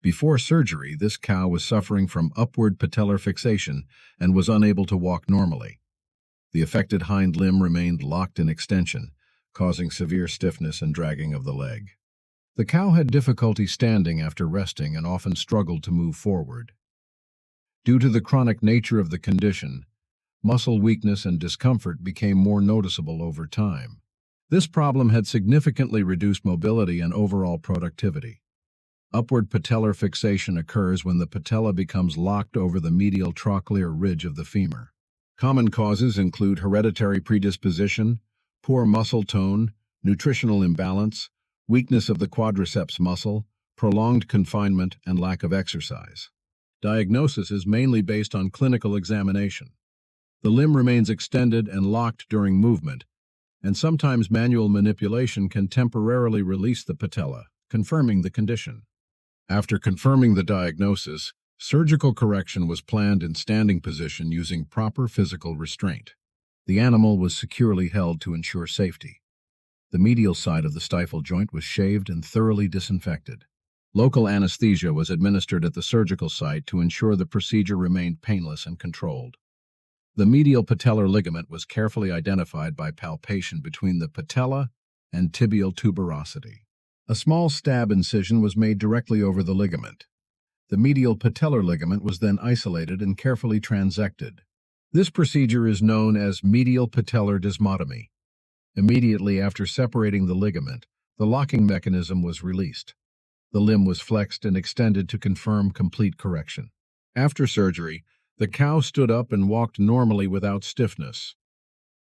Before surgery, this cow was suffering from upward patellar fixation and was unable to walk normally. The affected hind limb remained locked in extension, causing severe stiffness and dragging of the leg. The cow had difficulty standing after resting and often struggled to move forward. Due to the chronic nature of the condition, muscle weakness and discomfort became more noticeable over time. This problem had significantly reduced mobility and overall productivity. Upward patellar fixation occurs when the patella becomes locked over the medial trochlear ridge of the femur. Common causes include hereditary predisposition, poor muscle tone, nutritional imbalance, weakness of the quadriceps muscle, prolonged confinement, and lack of exercise. Diagnosis is mainly based on clinical examination. The limb remains extended and locked during movement, and sometimes manual manipulation can temporarily release the patella, confirming the condition. After confirming the diagnosis, surgical correction was planned in standing position using proper physical restraint. The animal was securely held to ensure safety. The medial side of the stifle joint was shaved and thoroughly disinfected. Local anesthesia was administered at the surgical site to ensure the procedure remained painless and controlled. The medial patellar ligament was carefully identified by palpation between the patella and tibial tuberosity. A small stab incision was made directly over the ligament. The medial patellar ligament was then isolated and carefully transected. This procedure is known as medial patellar desmotomy. Immediately after separating the ligament, the locking mechanism was released. The limb was flexed and extended to confirm complete correction. After surgery, the cow stood up and walked normally without stiffness.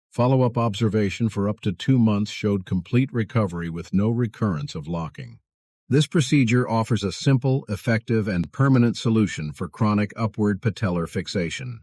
Follow-up observation for up to 2 months showed complete recovery with no recurrence of locking. This procedure offers a simple, effective, and permanent solution for chronic upward patellar fixation.